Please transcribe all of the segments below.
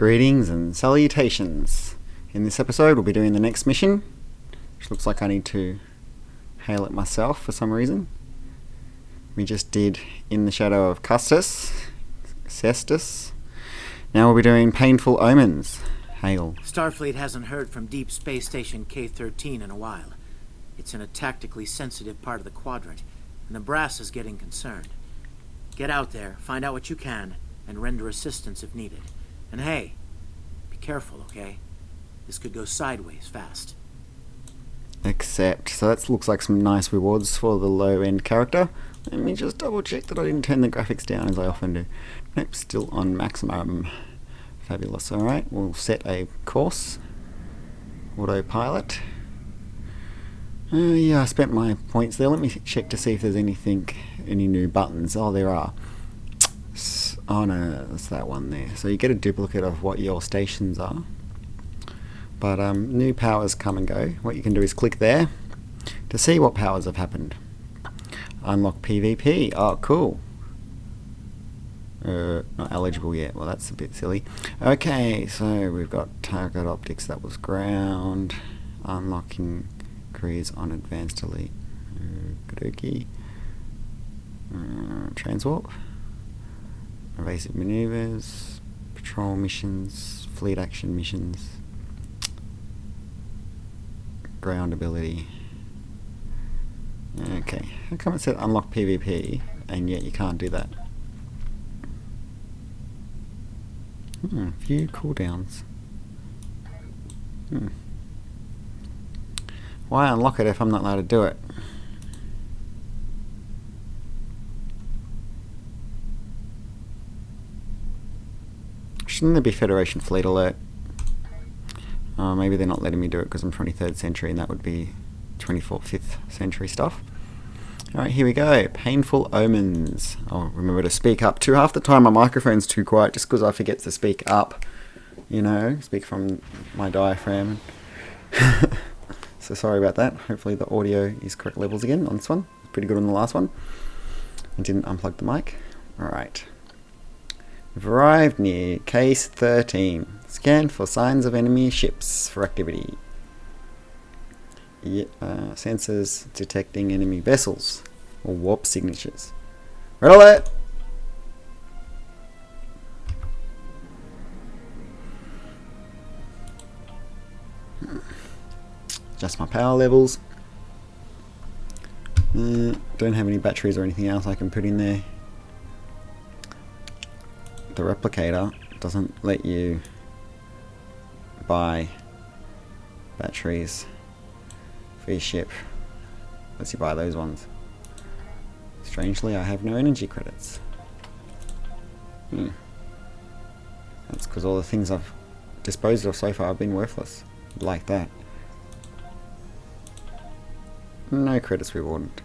Greetings and salutations. In this episode we'll be doing the next mission, which looks like I need to hail it myself for some reason. We just did In the Shadow of Cestus. Now we'll be doing Painful Omens. Hail. Starfleet hasn't heard from Deep Space Station K-13 in a while. It's in a tactically sensitive part of the quadrant, and the brass is getting concerned. Get out there, find out what you can, and render assistance if needed. And hey, be careful, okay? This could go sideways fast. Accept. So that looks like some nice rewards for the low-end character. Let me just double check that I didn't turn the graphics down as I often do. Nope, still on maximum. Fabulous. Alright, we'll set a course. Autopilot. Yeah, I spent my points there. Let me check to see if there's any new buttons. Oh, there are. Oh no, that's that one there. So you get a duplicate of what your stations are. But new powers come and go. What you can do is click there to see what powers have happened. Unlock PvP. Oh, cool. Not eligible yet. Well, that's a bit silly. Okay, so we've got target optics. That was ground. Unlocking careers on advanced elite. Okey-dokey. Transwarp. Evasive maneuvers. Patrol missions. Fleet action missions. Ground ability. Okay, how come it said unlock PvP and yet you can't do that? Few cooldowns. Why unlock it if I'm not allowed to do it? Shouldn't there be Federation Fleet Alert? Maybe they're not letting me do it because I'm 23rd century and that would be 24th, 5th century stuff. Alright, here we go. Painful Omens. I'll remember to speak up. Half the time my microphone's too quiet just because I forget to speak up. You know, speak from my diaphragm. So sorry about that. Hopefully the audio is correct levels again on this one. Pretty good on the last one. I didn't unplug the mic. Alright. We've arrived near Case 13. Scan for signs of enemy ships for activity. Sensors detecting enemy vessels or warp signatures. Red alert! Adjust my power levels. Don't have any batteries or anything else I can put in there. The replicator doesn't let you buy batteries for your ship unless you buy those ones. Strangely, I have no energy credits. That's because all the things I've disposed of so far have been worthless. Like that. No credits rewarded.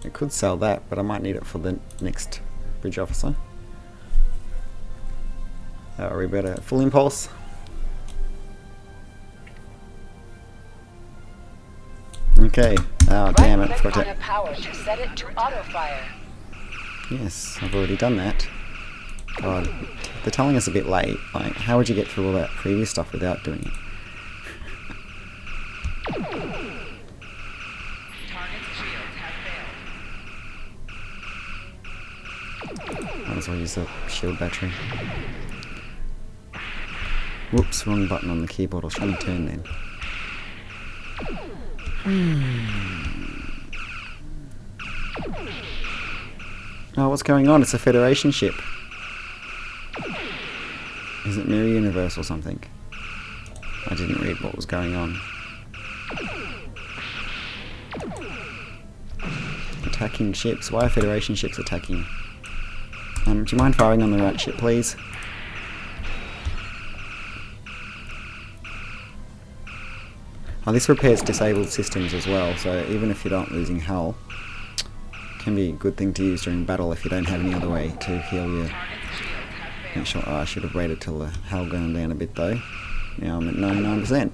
I could sell that, but I might need it for the next bridge officer. We better full impulse. Okay. Oh damn it! Forgot to. Power to set it to auto fire. Yes, I've already done that. God, they're telling us a bit late. Like, how would you get through all that previous stuff without doing it? Might as well use the shield battery. Whoops, wrong button on the keyboard. I was trying to turn then. Oh, what's going on? It's a Federation ship. Is it Mirror Universe or something? I didn't read what was going on. Attacking ships. Why are Federation ships attacking? Do you mind firing on the right ship, please? Oh, this repairs disabled systems as well, so even if you're not losing hull, it can be a good thing to use during battle if you don't have any other way to heal your... Make sure, I should have waited till the hull gone down a bit though. Now I'm at 99%.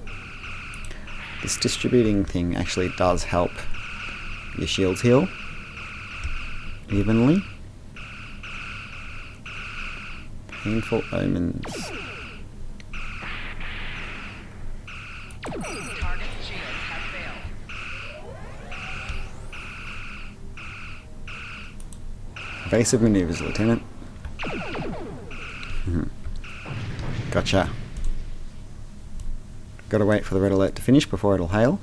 This distributing thing actually does help your shields heal evenly. Painful omens. Target's shields have failed. Evasive maneuvers, Lieutenant. Gotcha. Gotta wait for the red alert to finish before it'll hail.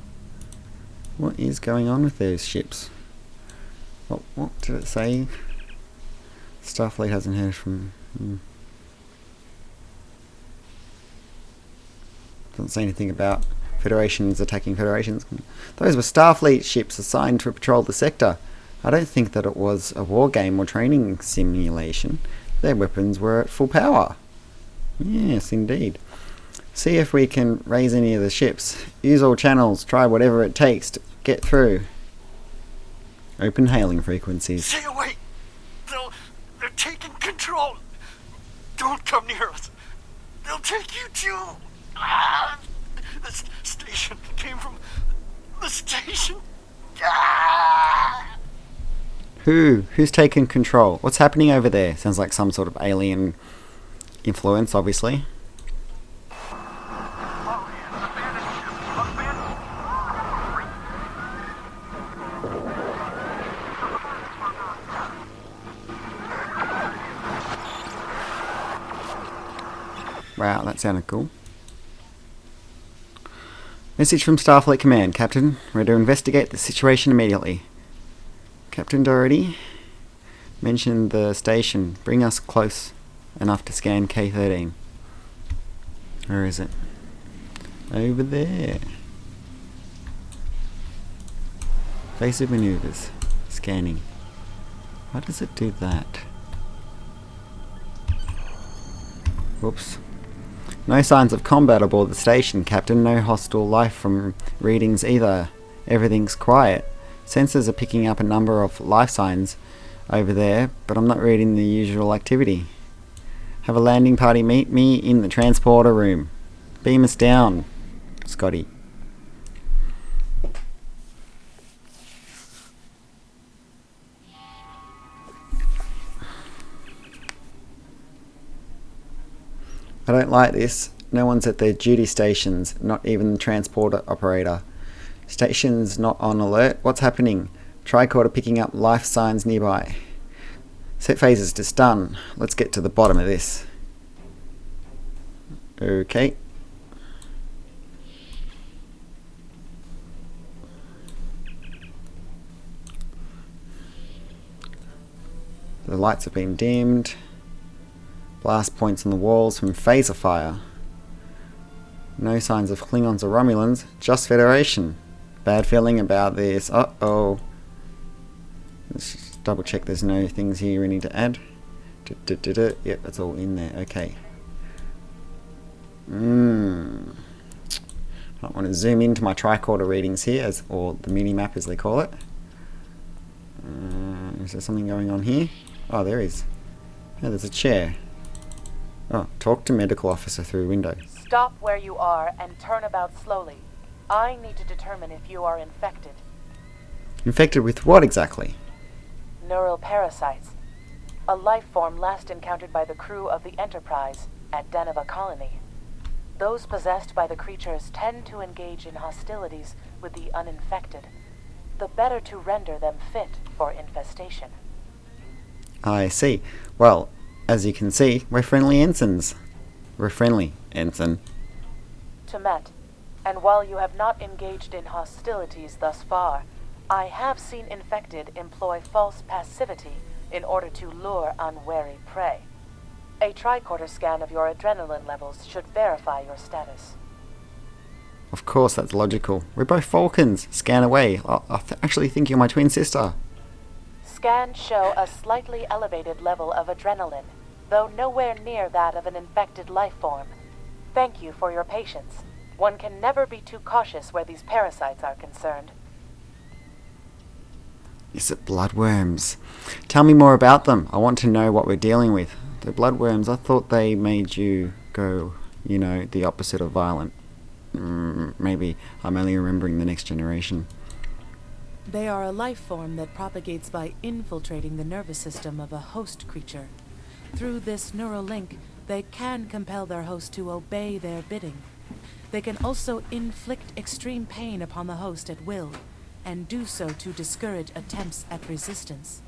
What is going on with those ships? What did it say? Starfleet hasn't heard from... Doesn't say anything about Federations attacking Federations. Those were Starfleet ships assigned to patrol the sector. I don't think that it was a war game or training simulation. Their weapons were at full power. Yes, indeed. See if we can raise any of the ships. Use all channels. Try whatever it takes to get through. Open hailing frequencies. Stay away! They're taking control! Don't come near us! They'll take you too! This station came from the station! Who's taken control? What's happening over there? Sounds like some sort of alien influence, obviously. Wow, that sounded cool. Message from Starfleet Command, Captain. We're to investigate the situation immediately. Captain Doherty mentioned the station. Bring us close enough to scan K-13. Where is it? Over there. Evasive maneuvers. Scanning. Why does it do that? Whoops. No signs of combat aboard the station, Captain. No hostile life from readings either. Everything's quiet. Sensors are picking up a number of life signs over there, but I'm not reading the usual activity. Have a landing party meet me in the transporter room. Beam us down, Scotty. I don't like this. No one's at their duty stations, not even the transporter operator. Station's not on alert. What's happening? Tricorder picking up life signs nearby. Set phases to stun. Let's get to the bottom of this. Okay. The lights have been dimmed. Blast points on the walls from phaser fire. No signs of Klingons or Romulans, just Federation. Bad feeling about this. Uh-oh. Let's just double check there's no things here we need to add. Yep, that's all in there. Okay. I want to zoom into my tricorder readings here, or the mini-map as they call it. Is there something going on here? Oh, there is. Oh, there's a chair. Oh, talk to medical officer through window. Stop where you are and turn about slowly. I need to determine if you are infected. Infected with what exactly? Neural parasites. A life form last encountered by the crew of the Enterprise at Deneva Colony. Those possessed by the creatures tend to engage in hostilities with the uninfected, the better to render them fit for infestation. I see. Well, as you can see, we're friendly ensigns. We're friendly, ensign. Temet, and while you have not engaged in hostilities thus far, I have seen infected employ false passivity in order to lure unwary prey. A tricorder scan of your adrenaline levels should verify your status. Of course, that's logical. We're both Falcons. Scan away. I actually think you're my twin sister. Scans show a slightly elevated level of adrenaline, though nowhere near that of an infected life form. Thank you for your patience. One can never be too cautious where these parasites are concerned. Is it bloodworms? Tell me more about them. I want to know what we're dealing with. The bloodworms, I thought they made you go, the opposite of violent. Maybe I'm only remembering the Next Generation. They are a life form that propagates by infiltrating the nervous system of a host creature. Through this neural link, they can compel their host to obey their bidding. They can also inflict extreme pain upon the host at will, and do so to discourage attempts at resistance.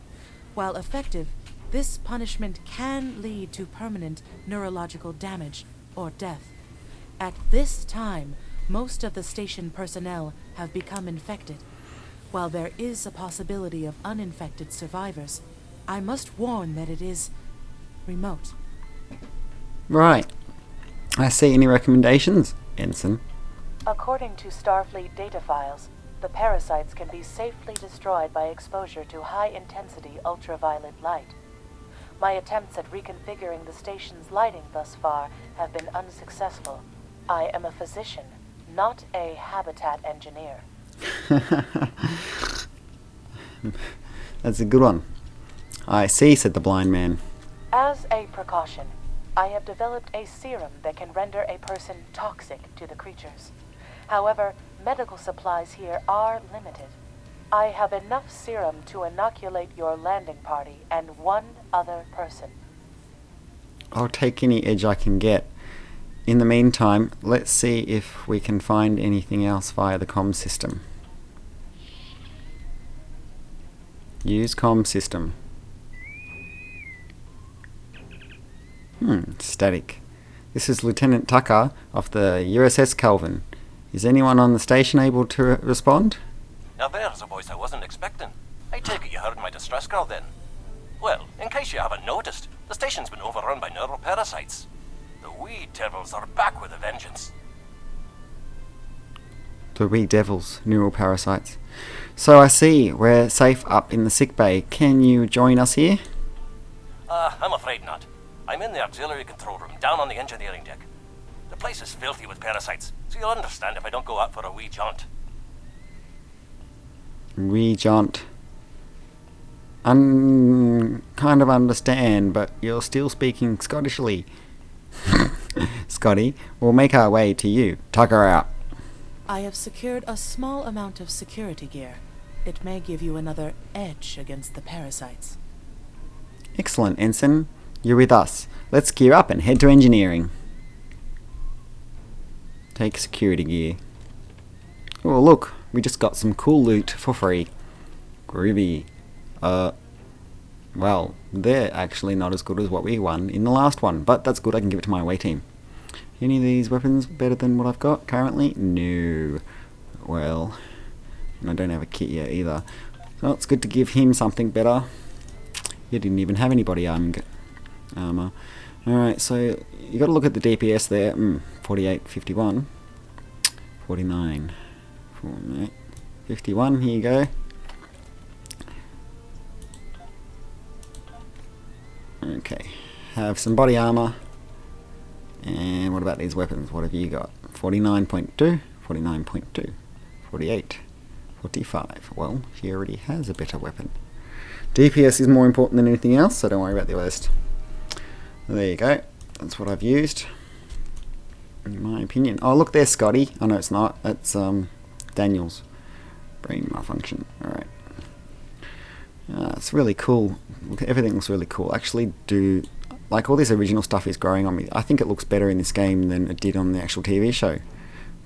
While effective, this punishment can lead to permanent neurological damage or death. At this time, most of the station personnel have become infected. While there is a possibility of uninfected survivors, I must warn that it is remote. Right. I see. Any recommendations, Ensign? According to Starfleet data files, the parasites can be safely destroyed by exposure to high-intensity ultraviolet light. My attempts at reconfiguring the station's lighting thus far have been unsuccessful. I am a physician, not a habitat engineer. That's a good one. I see, said the blind man. As a precaution, I have developed a serum that can render a person toxic to the creatures. However, medical supplies here are limited. I have enough serum to inoculate your landing party and one other person. I'll take any edge I can get. In the meantime, let's see if we can find anything else via the comm system. Use comm system. Static. This is Lieutenant Tucker of the USS Kelvin. Is anyone on the station able to respond? Now there's a voice I wasn't expecting. I take it you heard my distress call then. Well, in case you haven't noticed, the station's been overrun by neural parasites. The wee devils are back with a vengeance. The wee devils, neural parasites. So I see, we're safe up in the sick bay. Can you join us here? I'm afraid not. I'm in the auxiliary control room, down on the engineering deck. The place is filthy with parasites, so you'll understand if I don't go out for a wee jaunt. Wee jaunt. Kind of understand, but you're still speaking Scottishly. Scotty, we'll make our way to you. Tucker out. I have secured a small amount of security gear. It may give you another edge against the parasites. Excellent, Ensign. You're with us. Let's gear up and head to engineering. Take security gear. Oh, look. We just got some cool loot for free. Groovy. Well, they're actually not as good as what we won in the last one, but that's good. I can give it to my away team. Any of these weapons better than what I've got currently? No. Well, and I don't have a kit yet either. So it's good to give him something better. He didn't even have any body armor. Alright, so you got to look at the DPS there. 48, 51, 49, 48, 51. Here you go. Okay, have some body armor. And what about these weapons? What have you got? 49.2, 49.2, 48, 45. Well, she already has a better weapon. DPS is more important than anything else, so don't worry about the rest. There you go. That's what I've used, in my opinion. Oh, look, there's Scotty. Oh, no, it's not. That's Daniel's brain malfunction. Alright. It's really cool. Everything looks really cool. Actually, like, all this original stuff is growing on me. I think it looks better in this game than it did on the actual TV show.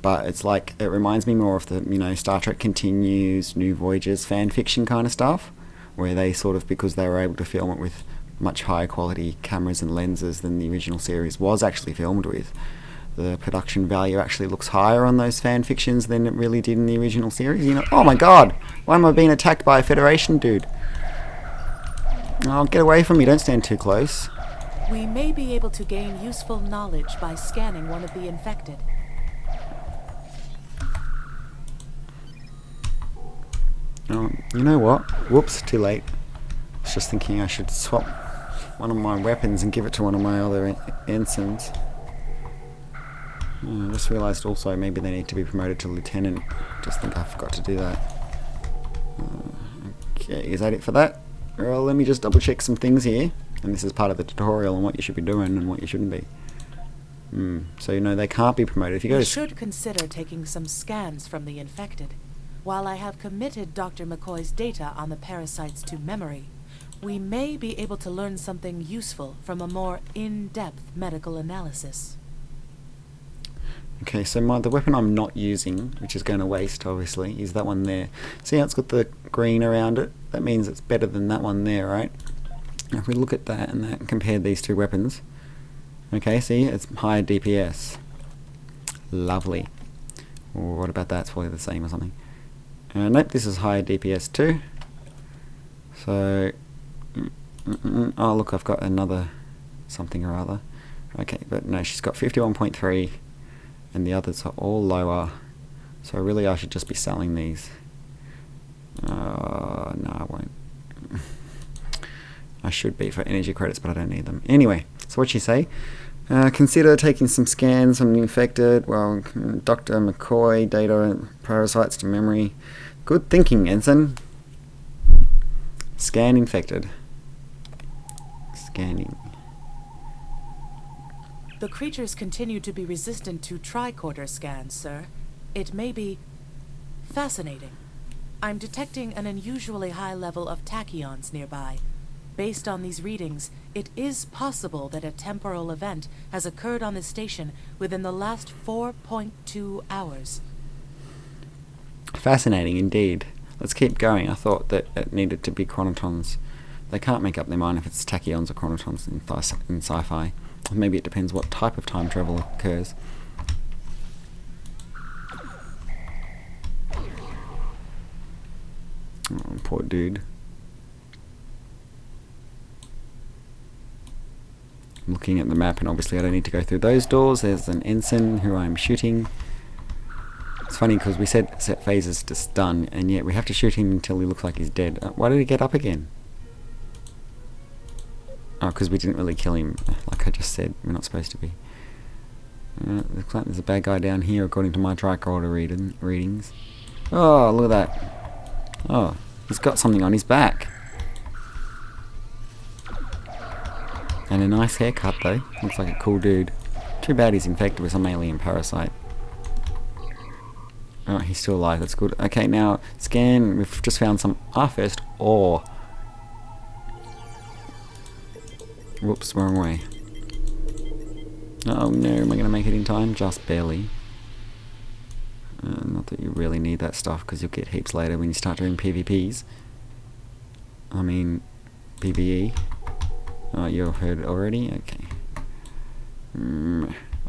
But it's like, it reminds me more of the, Star Trek Continues, New Voyages fan fiction kind of stuff, where they sort of, because they were able to film it with much higher quality cameras and lenses than the original series was actually filmed with, the production value actually looks higher on those fan fictions than it really did in the original series. Oh my god, why am I being attacked by a Federation dude? Oh, get away from me, don't stand too close. We may be able to gain useful knowledge by scanning one of the infected. Oh, you know what? Whoops, too late. I was just thinking I should swap one of my weapons and give it to one of my other ensigns. I just realised also maybe they need to be promoted to lieutenant. Just think I forgot to do that. Okay, is that it for that? Well, let me just double check some things here. And this is part of the tutorial on what you should be doing and what you shouldn't be. So they can't be promoted. If you go You to should consider taking some scans from the infected. While I have committed Dr. McCoy's data on the parasites to memory, We may be able to learn something useful from a more in-depth medical analysis. Okay, so the weapon I'm not using, which is going to waste obviously, is that one there. See how it's got the green around it? That means it's better than that one there, right? Now if we look at that and compare these two weapons, okay, see, it's higher DPS. Lovely. Or what about that? It's probably the same or something. Nope, this is higher DPS too. So, oh look, I've got another something or other. Okay, but no, she's got 51.3 and the others are all lower. So really I should just be selling these. No, I won't. I should be for energy credits, but I don't need them. Anyway, so what'd she say? Consider taking some scans on the infected. Well, Dr. McCoy, data and parasites to memory. Good thinking, Ensign. Scan infected. Scanning. The creatures continue to be resistant to tricorder scans, sir. It may be fascinating. I'm detecting an unusually high level of tachyons nearby. Based on these readings, it is possible that a temporal event has occurred on the station within the last 4.2 hours. Fascinating indeed. Let's keep going. I thought that it needed to be chronotons. They can't make up their mind if it's tachyons or chronotons in sci-fi. Maybe it depends what type of time travel occurs. Oh, poor dude. I'm looking at the map and obviously I don't need to go through those doors. There's an ensign who I'm shooting. It's funny because we said set phases to stun and yet we have to shoot him until he looks like he's dead. Why did he get up again? Oh, because we didn't really kill him, like I just said. We're not supposed to be. Looks like there's a bad guy down here according to my tricorder readings. Oh, look at that. Oh, he's got something on his back. And a nice haircut though. Looks like a cool dude. Too bad he's infected with some alien parasite. Oh, he's still alive, that's good. Okay, now scan. We've just found some first ore. Whoops, wrong way. Oh no, am I going to make it in time? Just barely. Not that you really need that stuff because you'll get heaps later when you start doing PvPs. I mean, PvE. Oh, you've heard it already? Okay.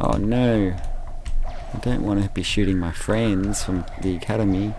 Oh no. I don't want to be shooting my friends from the academy.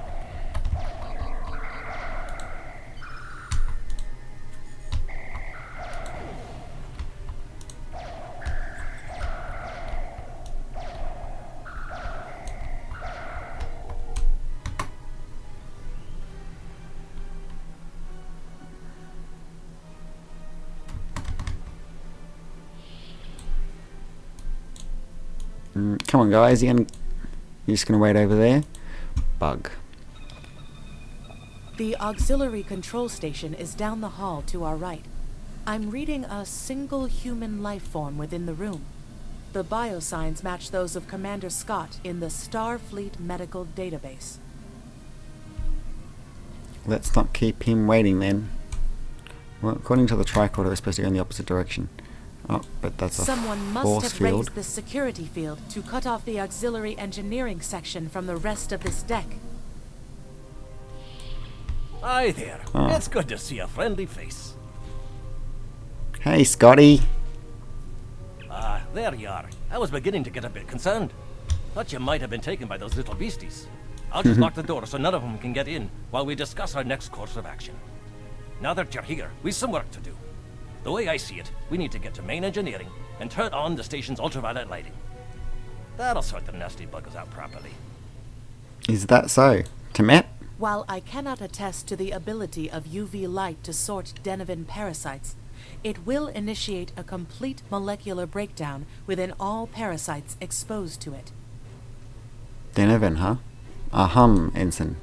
Come on guys, you're just gonna wait over there? Bug. The auxiliary control station is down the hall to our right. I'm reading a single human life form within the room. The biosigns match those of Commander Scott in the Starfleet medical database. Let's not keep him waiting then. Well, according to the tricorder, we're supposed to go in the opposite direction. Oh, but that's a Someone must force have field. raised the security field to cut off the auxiliary engineering section from the rest of this deck. Hi there. Oh. It's good to see a friendly face. Hey, Scotty. Ah, there you are. I was beginning to get a bit concerned. Thought you might have been taken by those little beasties. I'll just lock the door so none of them can get in while we discuss our next course of action. Now that you're here, we've some work to do. The way I see it, we need to get to main engineering and turn on the station's ultraviolet lighting. That'll sort the nasty buggers out properly. Is that so? Temet? While I cannot attest to the ability of UV light to sort Denivan parasites, it will initiate a complete molecular breakdown within all parasites exposed to it. Denivan, huh? Ensign.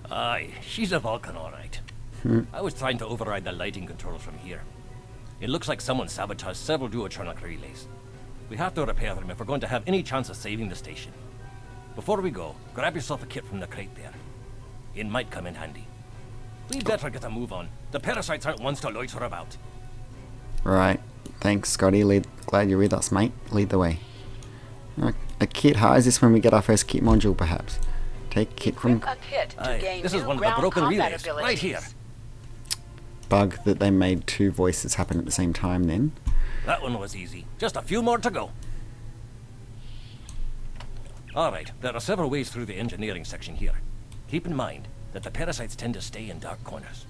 Aye, she's a Vulcan, all right. I was trying to override the lighting controls from here. It looks like someone sabotaged several duotronic relays. We have to repair them if we're going to have any chance of saving the station. Before we go, grab yourself a kit from the crate there. It might come in handy. We better get a move on. The parasites aren't ones to loiter about. Right. Thanks, Scotty. Glad you're with us, mate. Lead the way. A kit, huh? Is this when we get our first kit module, perhaps? Take kit from A kit to Aye, gain this is new one of the ground broken combat relays, abilities. right here. bug that they made two voices happen at the same time then. That one was easy. Just a few more to go. Alright, there are several ways through the engineering section here. Keep in mind that the parasites tend to stay in dark corners.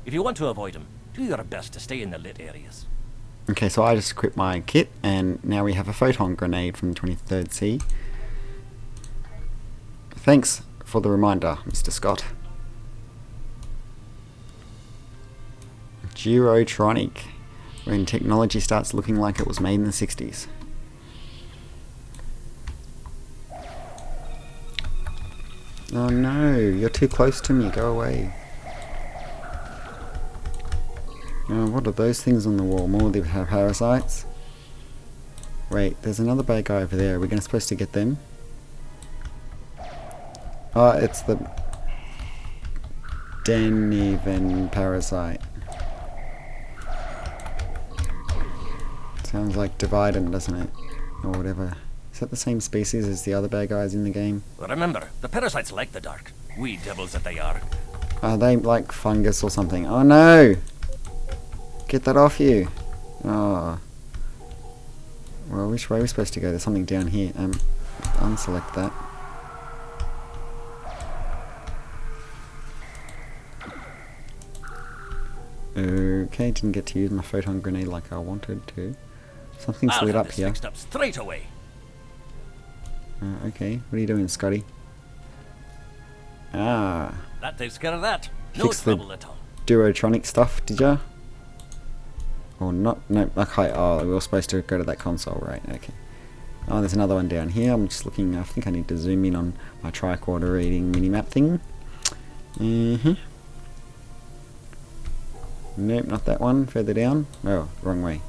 If you want to avoid them, do your best to stay in the lit areas. Okay, so I just equipped my kit, and now we have a photon grenade from the 23rd C. Thanks for the reminder, Mr. Scott. Gyrotronic, when technology starts looking like it was made in the 60s. Oh no, you're too close to me, go away. Oh, what are those things on the wall? More of the parasites? Wait, there's another bad guy over there. Are we supposed to get them? Oh, it's the Deniven parasite. Sounds like Dividend, doesn't it? Or whatever. Is that the same species as the other bad guys in the game? Remember, the parasites like the dark. Wee devils that they are. Are they like fungus or something? Oh no! Get that off you! Oh. Well, which way are we supposed to go? There's something down here. Unselect that. Okay, didn't get to use my photon grenade like I wanted to. Something's I'll lit have up this here. fixed up straight away. Okay, what are you doing, Scotty? Ah, That takes care of that. No Fix the- trouble at all. Duotronic stuff, did ya? Or not? No, okay, oh, we were supposed to go to that console, right, okay. Oh, there's another one down here. I'm just looking, I think I need to zoom in on my tricorder reading minimap thing. Nope, not that one. Further down. Oh, wrong way.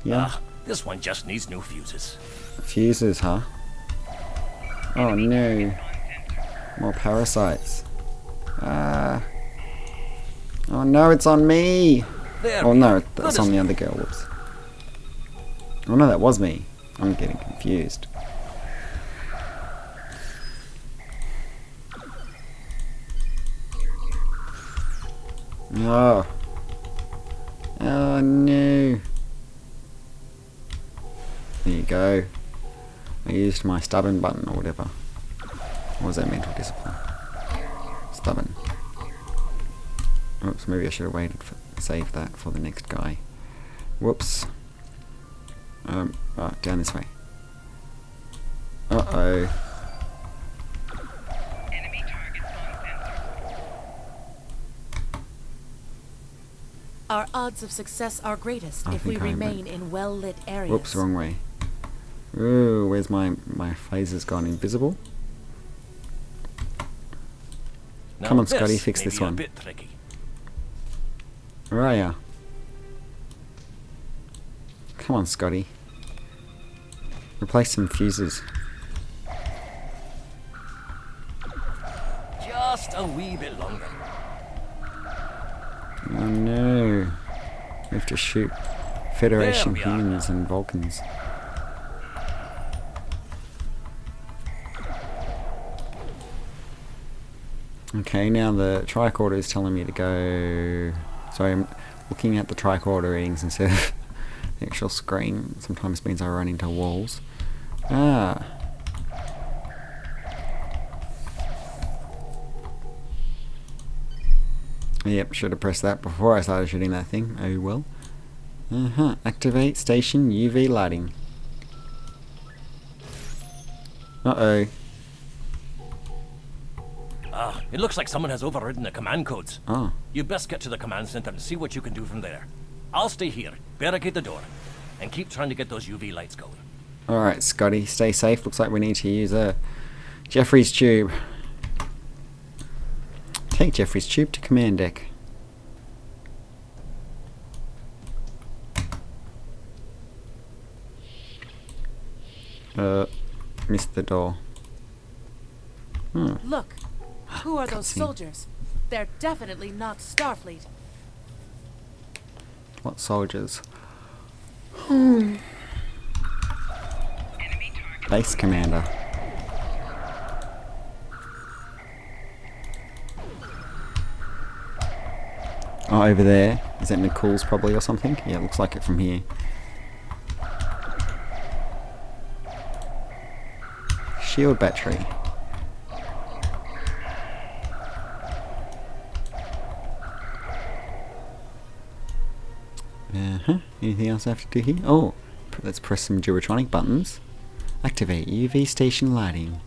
Yeah. Ah, this one just needs new fuses. Fuses, huh? Oh no. More parasites. Ah. Oh no, it's on me! There Oh we no, are. that's Good on as the new. other girl. Whoops. Oh no, that was me. I'm getting confused. Oh. Oh no. There you go. I used my stubborn button or whatever. Or was that mental discipline? Stubborn. Oops, maybe I should have waited for save that for the next guy. Whoops. Oh, down this way. Uh-oh. Enemy targets on sensor. Our odds of success are greatest I if we think I remain in well-lit areas. Whoops, wrong way. Ooh, where's my phaser's gone invisible? Now Come on, this Scotty, fix may this be one. A bit tricky. Where are ya? Come on, Scotty. Replace some fuses. Just a wee bit longer. Oh no. We have to shoot Federation There we are. humans and Vulcans. Okay, now the tricorder is telling me to go... Sorry, I'm looking at the tricorder readings instead of the actual screen. Sometimes means I run into walls. Ah. Yep, should have pressed that before I started shooting that thing. Oh well. Activate station UV lighting. Uh-oh. Ah, it looks like someone has overridden the command codes. Oh. You best get to the command center and see what you can do from there. I'll stay here, barricade the door, and keep trying to get those UV lights going. Alright, Scotty, stay safe. Looks like we need to use a Jeffrey's tube. Take Jeffrey's tube to command deck. Missed the door. Look, who are those Cutscene. soldiers? They're definitely not Starfleet. What soldiers? Enemy target. Base commander. Oh, over there. Is that Nicole's probably or something? Yeah, it looks like it from here. Shield battery. Anything else I have to do here? Oh, let's press some Duratronic buttons. Activate UV station lighting.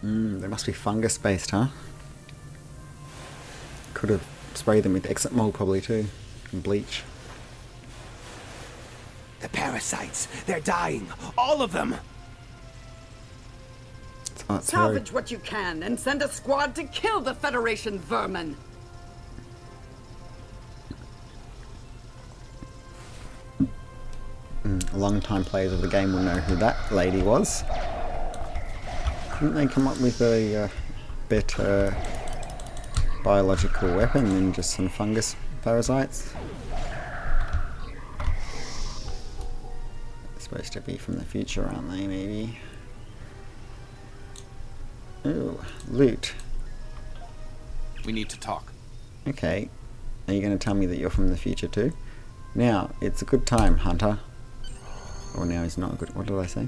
They must be fungus based, huh? Could have sprayed them with exit mold probably too. And bleach. The parasites, they're dying. All of them. Oh, it's her. Salvage what you can and send a squad to kill the Federation vermin. Long-time players of the game will know who that lady was. Couldn't they come up with a better biological weapon than just some fungus parasites? Supposed to be from the future, aren't they, maybe? Ooh, loot. We need to talk. Okay. Are you going to tell me that you're from the future too? Now, it's a good time, Hunter. Or now is not a good... What did I say?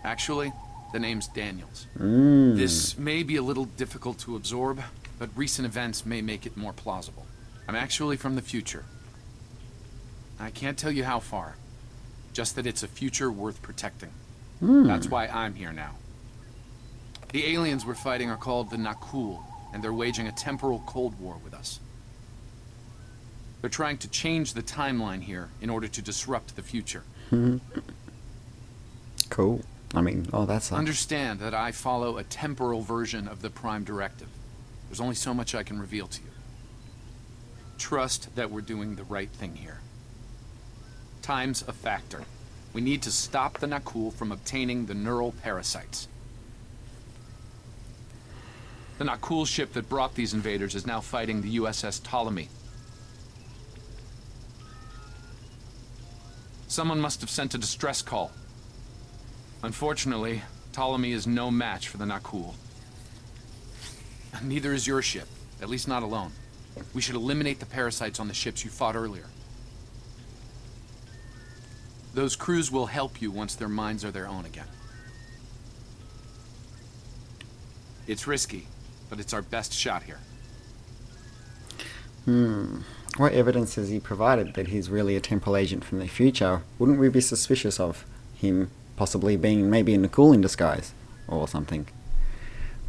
Actually, the name's Daniels. Mm. This may be a little difficult to absorb, but recent events may make it more plausible. I'm actually from the future. I can't tell you how far, just that it's a future worth protecting. That's why I'm here now. The aliens we're fighting are called the Nakul, and they're waging a temporal Cold War with us. They're trying to change the timeline here in order to disrupt the future. Cool. I mean, oh, that's like... Understand that I follow a temporal version of the Prime Directive. There's only so much I can reveal to you. Trust that we're doing the right thing here. Time's a factor. We need to stop the Nakul from obtaining the neural parasites. The Nakul ship that brought these invaders is now fighting the USS Ptolemy. Someone must have sent a distress call. Unfortunately, Ptolemy is no match for the Nakul. Neither is your ship, at least not alone. We should eliminate the parasites on the ships you fought earlier. Those crews will help you once their minds are their own again. It's risky, but it's our best shot here. What evidence has he provided that he's really a temporal agent from the future? Wouldn't we be suspicious of him possibly being maybe in a Nakul in disguise or something?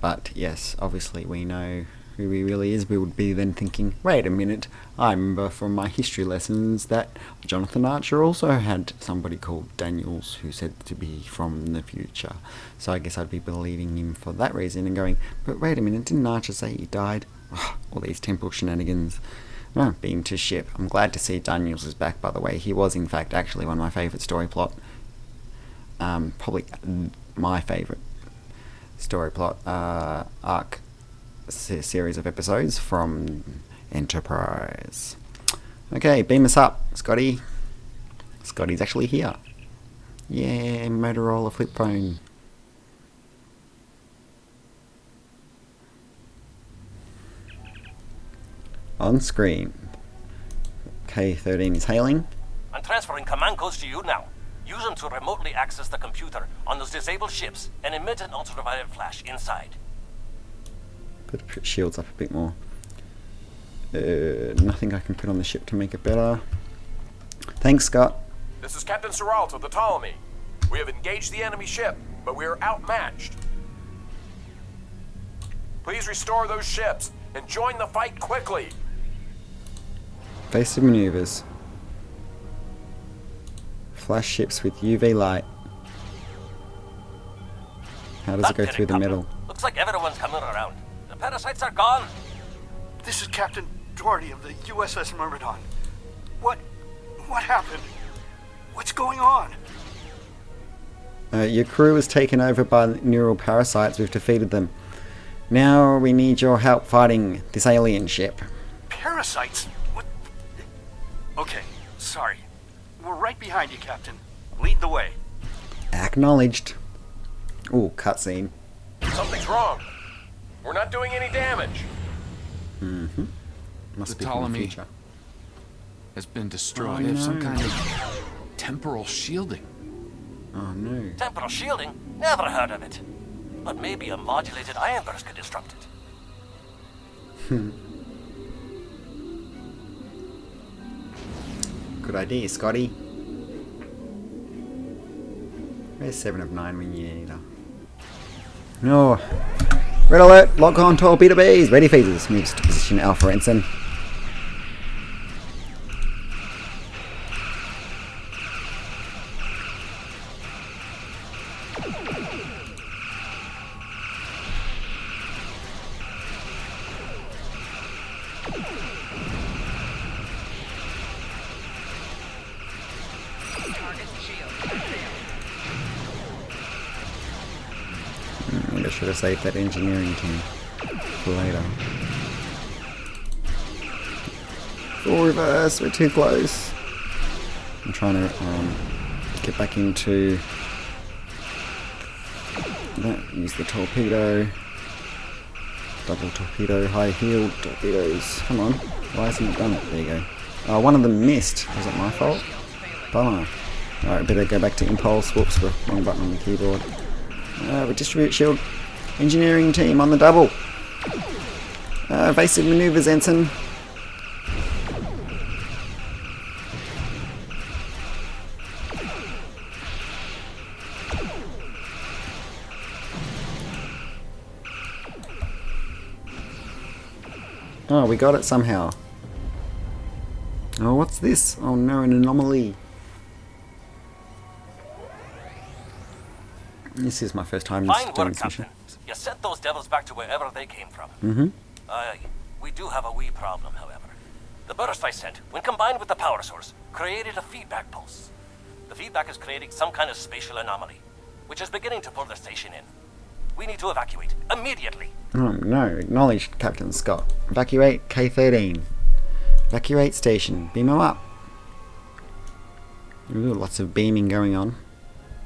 But yes, obviously we know who he really is. We would be then thinking, wait a minute, I remember from my history lessons that Jonathan Archer also had somebody called Daniels who said to be from the future. So I guess I'd be believing him for that reason and going, but wait a minute, didn't Archer say he died? All these temple shenanigans. No, beam to ship. I'm glad to see Daniels is back, by the way. He was in fact actually one of my favourite story plot. Probably my favourite story plot arc series of episodes from Enterprise. Okay, beam us up, Scotty. Scotty's actually here. Yeah, Motorola flip phone. On screen. K-13 is hailing. I'm transferring command codes to you now. Use them to remotely access the computer on those disabled ships and emit an ultraviolet flash inside. Put shields up a bit more. Nothing I can put on the ship to make it better. Thanks, Scott. This is Captain Seralt of the Ptolemy. We have engaged the enemy ship, but we are outmatched. Please restore those ships and join the fight quickly. Evasive maneuvers. Flash ships with UV light. How does it go That through the Captain. middle? Looks like everyone's coming around. The parasites are gone. This is Captain Doherty of the USS Myrmidon. What happened? What's going on? Your crew was taken over by neural parasites. We've defeated them. Now we need your help fighting this alien ship. Parasites? What? Okay, sorry. We're right behind you, Captain. Lead the way. Acknowledged. Ooh, cutscene. Something's wrong. We're not doing any damage. Mm-hmm. Must The be from the Ptolemy future. has been destroyed. Oh, They have some no. kind of temporal shielding. Oh no. Temporal shielding? Never heard of it. But maybe a modulated iron burst could disrupt it. Good idea, Scotty. Where's 7 of 9 when you need her? No. Red alert! Lock on torpedo bays! Ready phases. Moves to position Alpha Ensign. I should have saved that engineering team for later. Full reverse, we're too close. I'm trying to get back into that. Use the torpedo. Double torpedo, high heeled torpedoes. Come on. Why hasn't he done it? There you go. Oh, one of them missed. Was it my fault? Bummer. Alright, better go back to impulse. Whoops, wrong button on the keyboard. Redistribute shield. Engineering team on the double. Evasive maneuvers, Ensign. Oh, we got it somehow. Oh, what's this? Oh no, an anomaly. This is my first time Fine doing work, this Captain. mission. You sent those devils back to wherever they came from. Mm-hmm. Aye. We do have a wee problem, however. The burst I sent, when combined with the power source, created a feedback pulse. The feedback is creating some kind of spatial anomaly, which is beginning to pull the station in. We need to evacuate immediately. Oh no, acknowledged, Captain Scott. Evacuate K-13. Evacuate station. Beam them up. Ooh, lots of beaming going on.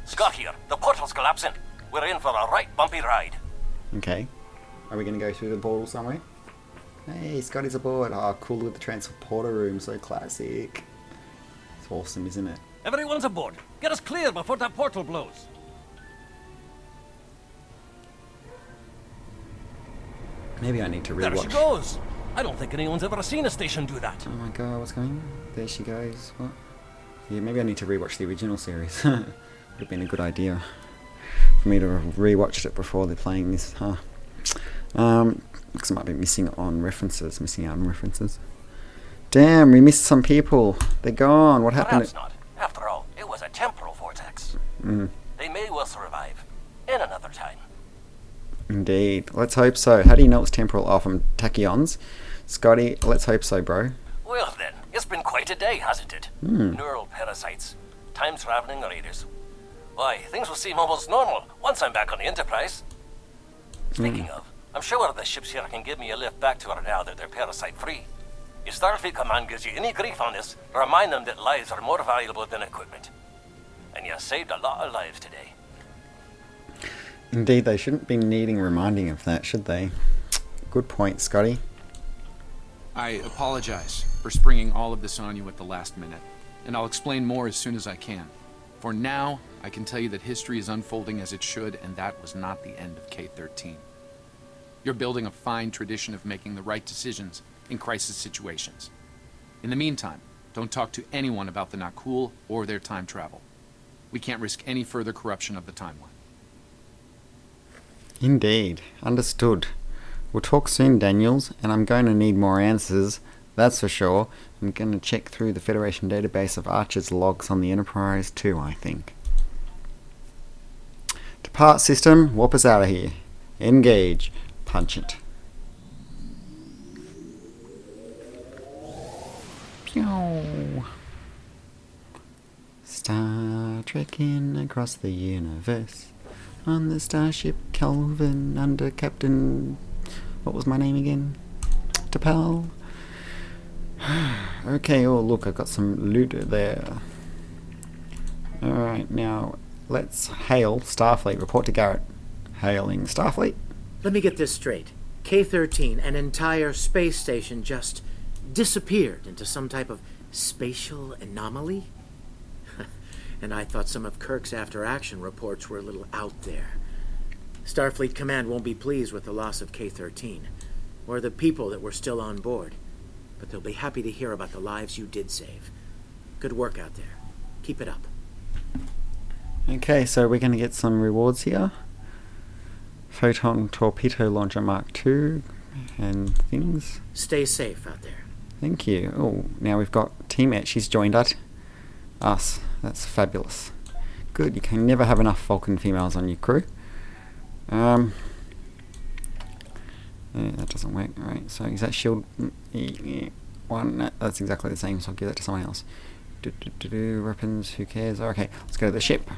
Scott here. The portal's collapsing. We're in for a right bumpy ride. Okay. Are we going to go through the portal somewhere? Hey, Scotty's aboard. Oh, cool with the transporter room. So classic. It's awesome, isn't it? Everyone's aboard. Get us clear before that portal blows. Maybe I need to There she rewatch. goes. I don't think anyone's ever seen a station do that. Oh my god, what's going on? There she goes. What? Yeah, maybe I need to rewatch the original series. Would have been a good idea for me to have rewatched it before they're playing this. Huh? Looks like I might be missing out on references. Damn, we missed some people. They're gone. What happened? Perhaps not. After all, it was a temporal vortex. Mm, They may well survive. In another time. indeed. Let's hope so. How do you know it's temporal? Oh, from tachyons. Scotty, let's hope so, bro. Well then, it's been quite a day, hasn't it? Neural parasites, time-traveling raiders. Why, things will seem almost normal once I'm back on the Enterprise. Speaking of, I'm sure the ships here can give me a lift back to her now that they're parasite-free. If Starfleet Command gives you any grief on this, remind them that lives are more valuable than equipment. And you saved a lot of lives today. Indeed, they shouldn't be needing reminding of that, should they? Good point, Scotty. I apologize for springing all of this on you at the last minute, and I'll explain more as soon as I can. For now, I can tell you that history is unfolding as it should, and that was not the end of K-13. You're building a fine tradition of making the right decisions in crisis situations. In the meantime, don't talk to anyone about the Nakul or their time travel. We can't risk any further corruption of the timeline. Indeed. Understood. We'll talk soon, Daniels, and I'm going to need more answers, that's for sure. I'm going to check through the Federation database of Archer's logs on the Enterprise too, I think. To Depart system, warp us out of here. Engage. Punch it. Pew. Star trekking across the universe on the Starship Kelvin under Captain... what was my name again? T'Pol. Okay, oh look, I've got some loot there. Alright, now let's hail Starfleet. Report to Garrett. Hailing Starfleet. Let me get this straight. K-13, an entire space station, just disappeared into some type of spatial anomaly? And I thought some of Kirk's after-action reports were a little out there. Starfleet Command won't be pleased with the loss of K-13, or the people that were still on board. But they'll be happy to hear about the lives you did save. Good work out there. Keep it up. Okay, so we're going to get some rewards here. Photon Torpedo Launcher Mark II and things. Stay safe out there. Thank you. Oh, now we've got Teammate. She's joined us. That's fabulous. Good, you can never have enough Vulcan females on your crew. Yeah, that doesn't work. Alright, so is that shield one? That's exactly the same, so I'll give that to someone else. Weapons, who cares? Okay, let's go to the ship.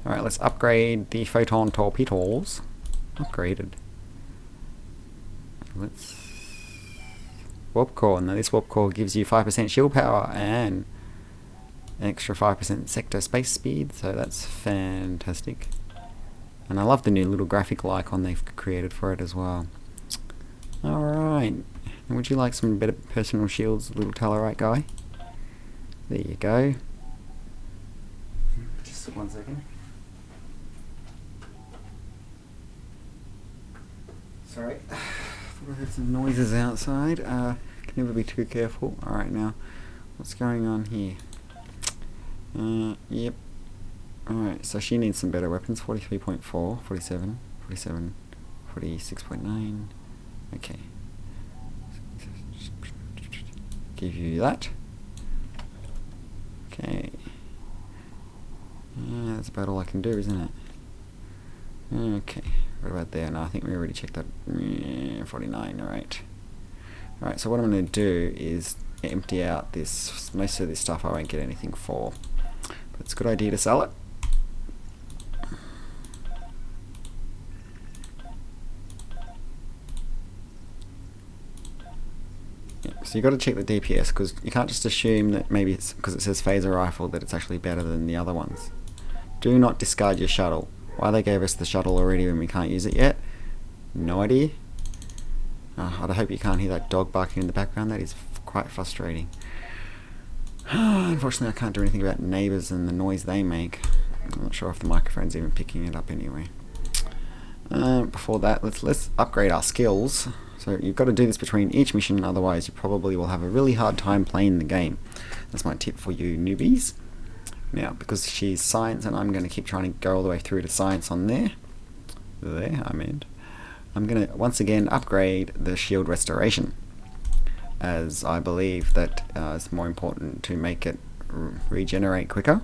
Alright, let's upgrade the photon torpedoes. Upgraded. Let's... warp core. Now this warp core gives you 5% shield power and an extra 5% sector space speed, so that's fantastic. And I love the new little graphical icon they've created for it as well. Alright, and would you like some better personal shields, little Tellarite guy? There you go. Just 1 second. Sorry, I thought I heard some noises outside. Can never be too careful. Alright, now, what's going on here? Yep. Alright, so she needs some better weapons. 43.4, 47, 47, 46.9. Okay. Give you that. Okay. Yeah, that's about all I can do, isn't it? Okay. What about there? No, I think we already checked that. 49, alright. Alright, so what I'm going to do is empty out this. Most of this stuff I won't get anything for. But it's a good idea to sell it. So you've got to check the DPS, because you can't just assume that maybe it's because it says phaser rifle that it's actually better than the other ones. Do not discard your shuttle. Why they gave us the shuttle already when we can't use it yet? No idea. I hope you can't hear that dog barking in the background. That is quite frustrating. Unfortunately I can't do anything about neighbours and the noise they make. I'm not sure if the microphone's even picking it up anyway. Before that, let's upgrade our skills. So you've got to do this between each mission, otherwise you probably will have a really hard time playing the game. That's my tip for you newbies. Now, because she's science and I'm going to keep trying to go all the way through to science on there. I'm going to once again upgrade the shield restoration, as I believe that it's more important to make it regenerate quicker.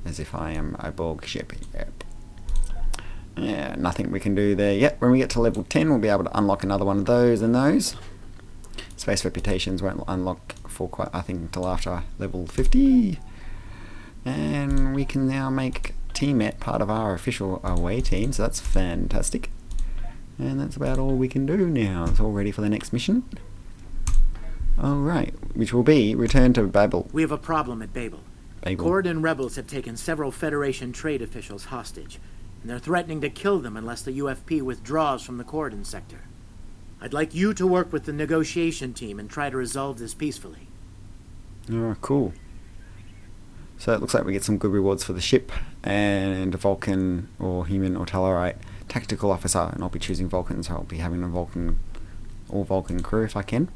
As if I am a Borg ship. Yep. Yeah, nothing we can do there yet. When we get to level 10 we'll be able to unlock another one of those and those. Space reputations won't unlock for quite, I think, until after level 50. And we can now make Teamet part of our official away team, so that's fantastic. And that's about all we can do now. It's all ready for the next mission. Alright, which will be return to Babel. We have a problem at Babel. Babel. Corridon rebels have taken several Federation trade officials hostage, and they're threatening to kill them unless the UFP withdraws from the Corridon sector. I'd like you to work with the negotiation team and try to resolve this peacefully. Oh, cool. So it looks like we get some good rewards for the ship and a Vulcan or human or Tellarite tactical officer, and I'll be choosing Vulcan, so I'll be having a Vulcan or Vulcan crew if I can.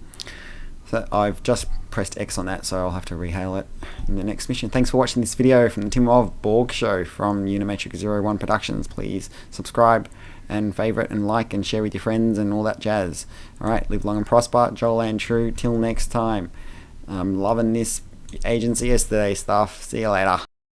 So I've just pressed X on that, so I'll have to rehail it in the next mission. Thanks for watching this video from the Tim of Borg show from Unimatrix 01 Productions. Please subscribe and favourite and like and share with your friends and all that jazz. Alright, live long and prosper, Joel and True, till next time. I'm loving this Agency Yesterday stuff. See you later.